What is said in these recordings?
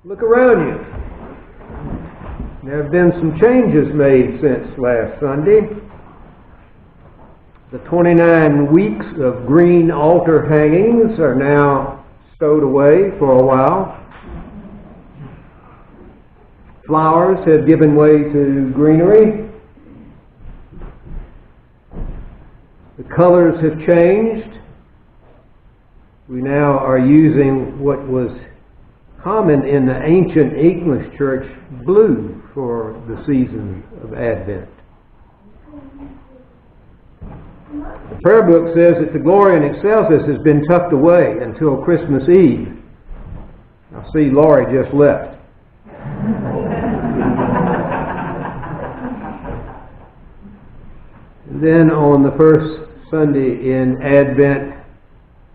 Look around you. There have been some changes made since last Sunday. The 29 weeks of green altar hangings are now stowed away for a while. Flowers have given way to greenery. The colors have changed. We now are using what was common in the ancient English church, blue, for the season of Advent. The prayer book says that the Gloria in Excelsis has been tucked away until Christmas Eve. I see Laurie just left. Then on the first Sunday in Advent,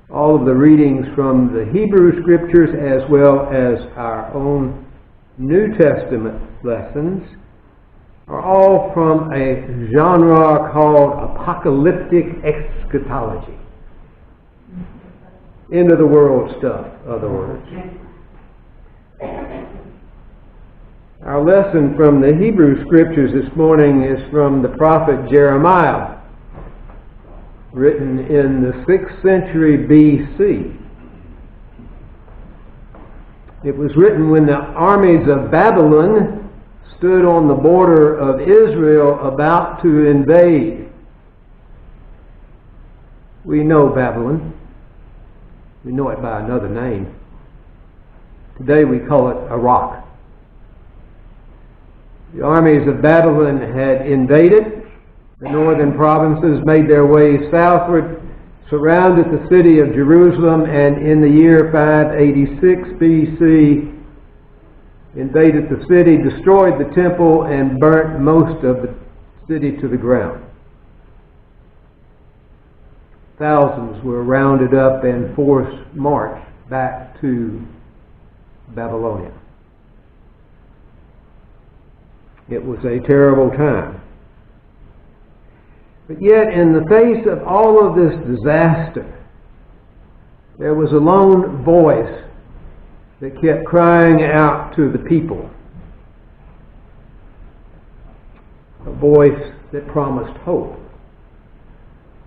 all of the readings from the Hebrew Scriptures as well as our own New Testament lessons are all from a genre called apocalyptic eschatology. End of the world stuff, in other words. Our lesson from the Hebrew Scriptures this morning is from the prophet Jeremiah, written in the 6th century B.C. It was written when the armies of Babylon stood on the border of Israel about to invade. We know Babylon. We know it by another name. Today we call it Iraq. The armies of Babylon had invaded. The northern provinces made their way southward, surrounded the city of Jerusalem, and in the year 586 BC, invaded the city, destroyed the temple, and burnt most of the city to the ground. Thousands were rounded up and forced marched back to Babylonia. It was a terrible time. But yet, in the face of all of this disaster, there was a lone voice that kept crying out to the people. A voice that promised hope.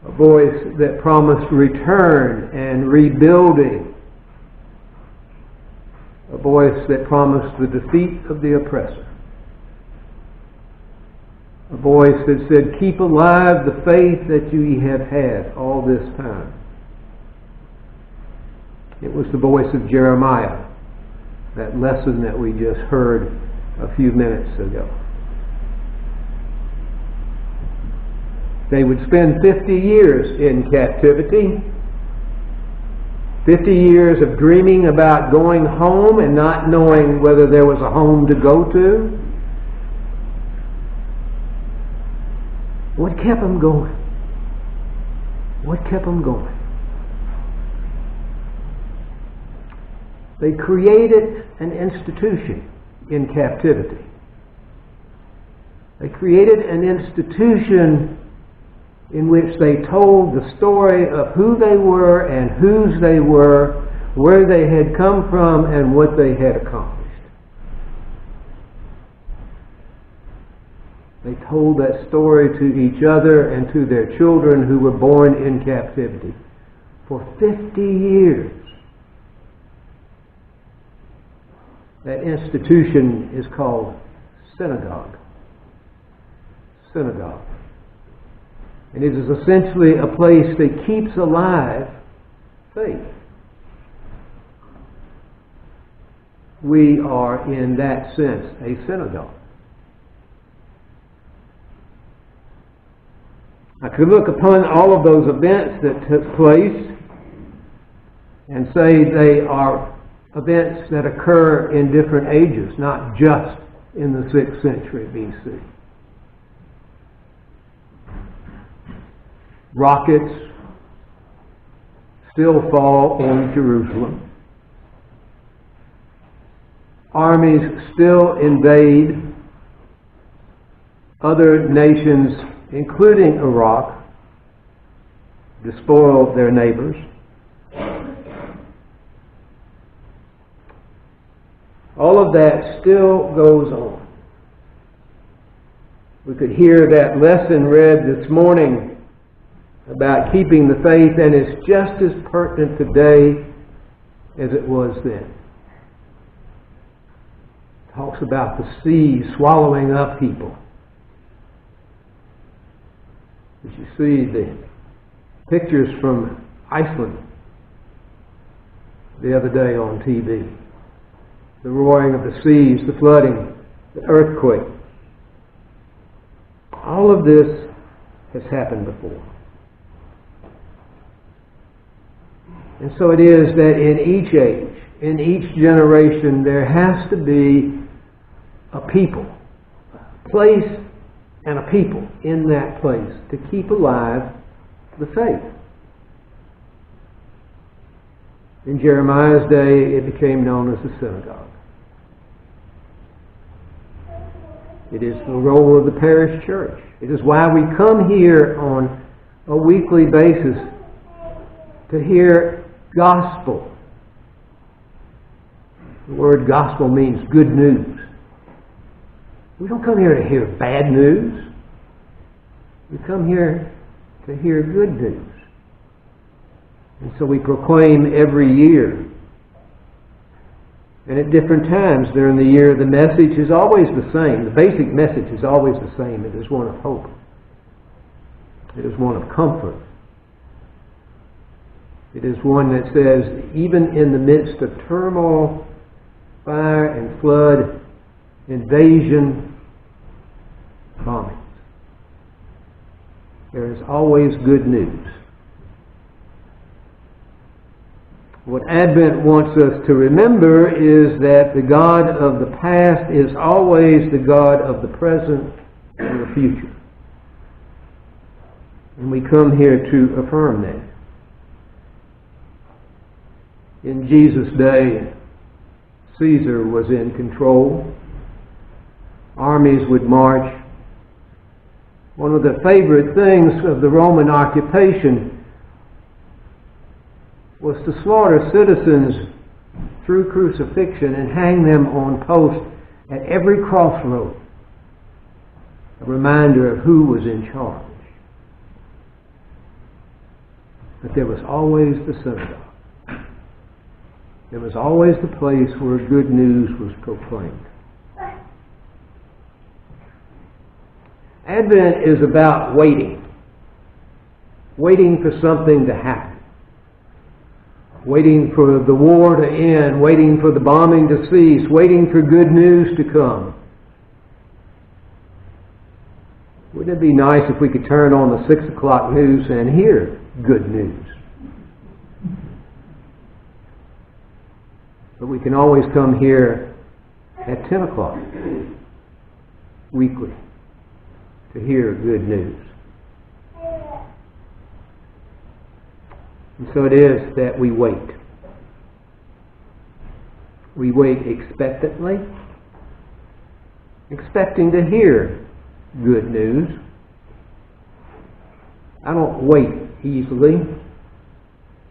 A voice that promised return and rebuilding. A voice that promised the defeat of the oppressor. A voice that said, keep alive the faith that you have had all this time. It was the voice of Jeremiah, that lesson that we just heard a few minutes ago. They would spend 50 years in captivity, 50 years of dreaming about going home and not knowing whether there was a home to go to. What kept them going? What kept them going? They created an institution in captivity. They created an institution in which they told the story of who they were and whose they were, where they had come from, and what they had accomplished. They told that story to each other and to their children who were born in captivity for 50 years. That institution is called synagogue. Synagogue. And it is essentially a place that keeps alive faith. We are, in that sense, a synagogue. I could look upon all of those events that took place and say they are events that occur in different ages, not just in the 6th century BC. Rockets still fall on Jerusalem. Armies still invade other nations, including Iraq, despoil their neighbors. All of that still goes on. We could hear that lesson read this morning about keeping the faith, and it's just as pertinent today as it was then. It talks about the sea swallowing up people. Did you see the pictures from Iceland the other day on TV? The roaring of the seas, the flooding, the earthquake. All of this has happened before. And so it is that in each age, in each generation, there has to be a people, a place and a people in that place to keep alive the faith. In Jeremiah's day, it became known as the synagogue. It is the role of the parish church. It is why we come here on a weekly basis to hear gospel. The word gospel means good news. We don't come here to hear bad news. We come here to hear good news. And so we proclaim every year. And at different times during the year, the message is always the same. The basic message is always the same. It is one of hope. It is one of comfort. It is one that says, even in the midst of turmoil, fire and flood, invasion, bombings, there is always good news. What Advent wants us to remember is that the God of the past is always the God of the present and the future. And we come here to affirm that. In Jesus' day, Caesar was in control. Armies would march. One of the favorite things of the Roman occupation was to slaughter citizens through crucifixion and hang them on posts at every crossroad. A reminder of who was in charge. But there was always the synagogue. There was always the place where good news was proclaimed. Advent is about waiting. Waiting for something to happen. Waiting for the war to end. Waiting for the bombing to cease. Waiting for good news to come. Wouldn't it be nice if we could turn on the 6 o'clock news and hear good news? But we can always come here at 10 o'clock weekly to hear good news. And so it is that we wait. We wait expectantly, expecting to hear good news. I don't wait easily.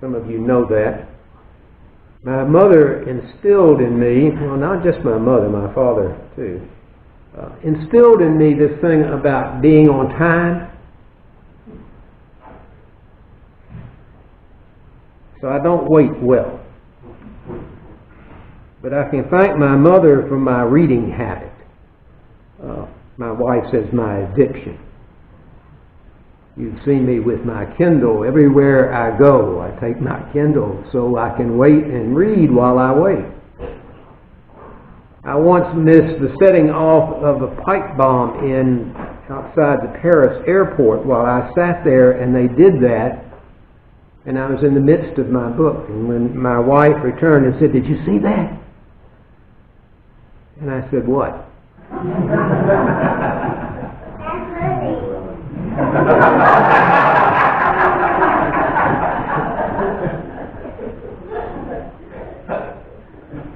Some of you know that. My mother instilled in me, well, not just my mother, my father too, instilled in me this thing about being on time. So I don't wait well. But I can thank my mother for my reading habit. My wife says my addiction. You've seen me with my Kindle. Everywhere I go, I take my Kindle so I can wait and read while I wait. I once missed the setting off of a pipe bomb outside the Paris airport while I sat there, and they did that, and I was in the midst of my book. And when my wife returned and said, "Did you see that?" And I said, "What?"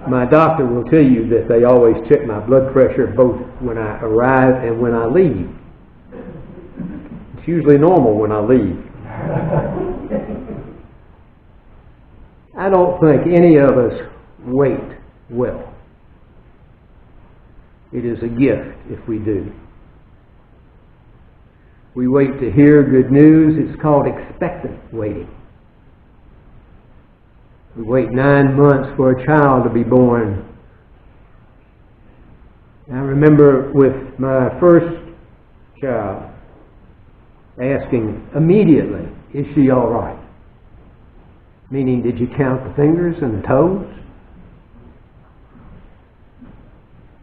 My doctor will tell you that they always check my blood pressure both when I arrive and when I leave. It's usually normal when I leave. I don't think any of us wait well. It is a gift if we do. We wait to hear good news. It's called expectant waiting. We wait 9 months for a child to be born. I remember with my first child asking immediately, is she all right? Meaning, did you count the fingers and the toes?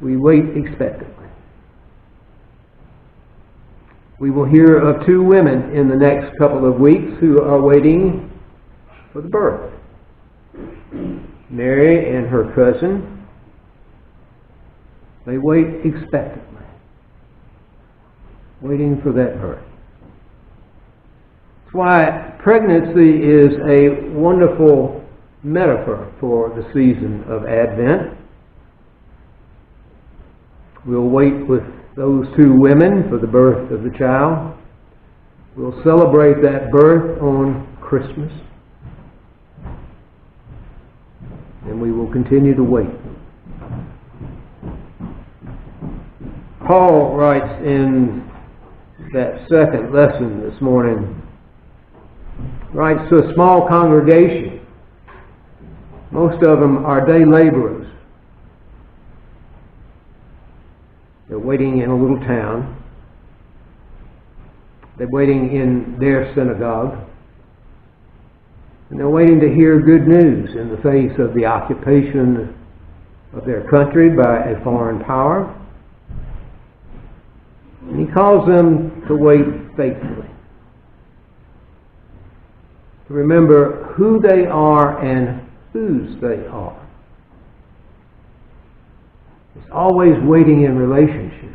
We wait expectantly. We will hear of 2 women in the next couple of weeks who are waiting for the birth. Mary and her cousin, they wait expectantly, waiting for that birth. That's why pregnancy is a wonderful metaphor for the season of Advent. We'll wait with those 2 women for the birth of the child. We'll celebrate that birth on Christmas. And we will continue to wait. Paul writes in that second lesson this morning, writes to a small congregation. Most of them are day laborers. They're waiting in a little town. They're waiting in their synagogue. And they're waiting to hear good news in the face of the occupation of their country by a foreign power. And he calls them to wait faithfully. To remember who they are and whose they are. It's always waiting in relationship.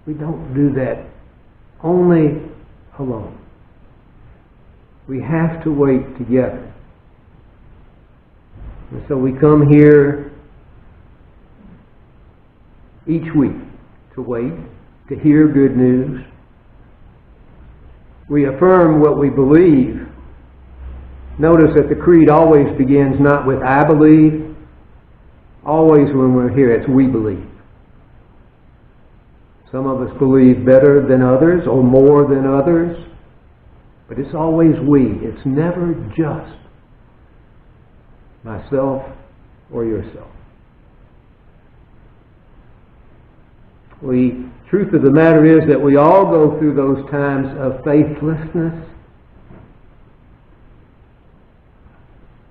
We don't do that only alone. We have to wait together. And so we come here each week to wait, to hear good news. We affirm what we believe. Notice that the creed always begins not with I believe. Always when we're here, it's we believe. Some of us believe better than others or more than others. But it's always we. It's never just myself or yourself. Truth of the matter is that we all go through those times of faithlessness.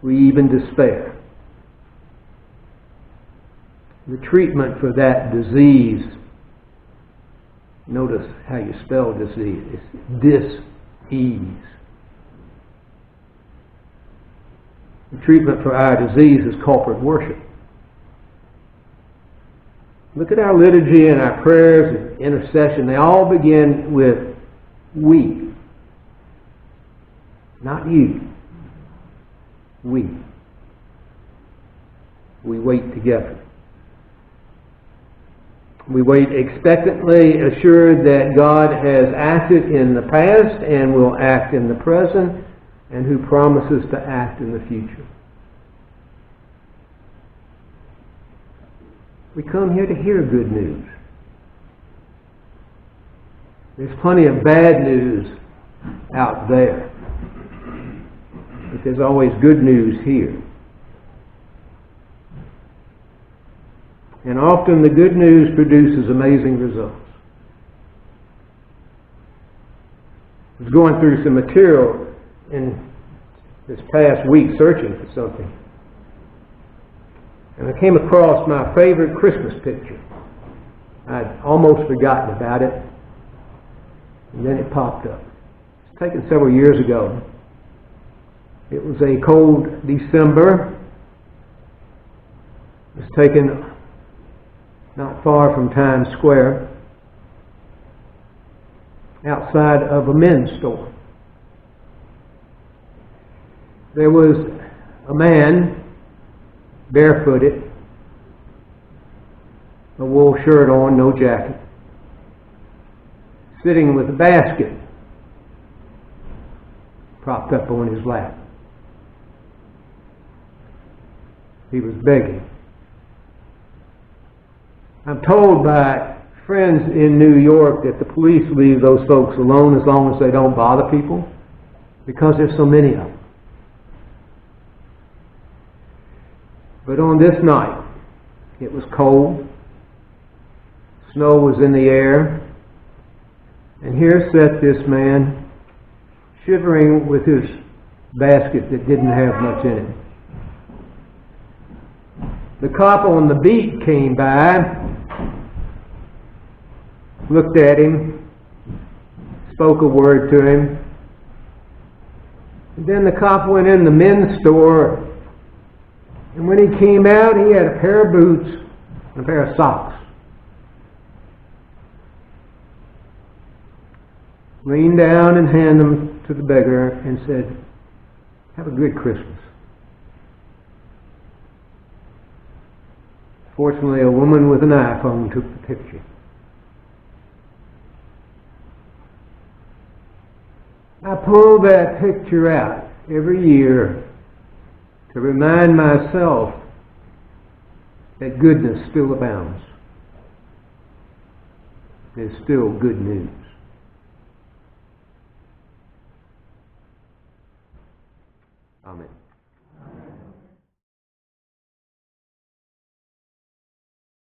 We even despair. The treatment for that disease, notice how you spell disease, it's dis-ease. The treatment for our disease is corporate worship. Look at our liturgy and our prayers and intercession. They all begin with we. Not you. We. We wait together. We wait expectantly, assured that God has acted in the past and will act in the present, and who promises to act in the future. We come here to hear good news. There's plenty of bad news out there, but there's always good news here. And often the good news produces amazing results. I was going through some material in this past week searching for something. And I came across my favorite Christmas picture. I'd almost forgotten about it. And then it popped up. It was taken several years ago. It was a cold December. It was taken not far from Times Square, outside of a men's store. There was a man, barefooted, a wool shirt on, no jacket, sitting with a basket propped up on his lap. He was begging. I'm told by friends in New York that the police leave those folks alone as long as they don't bother people, because there's so many of them. But on this night, it was cold, snow was in the air, and here sat this man shivering with his basket that didn't have much in it. The cop on the beat came by, looked at him, spoke a word to him, and then the cop went in the men's store, and when he came out, he had a pair of boots and a pair of socks. Leaned down and handed them to the beggar and said, "Have a good Christmas." Fortunately, a woman with an iPhone took the picture. I pull that picture out every year to remind myself that goodness still abounds. There's still good news. Amen.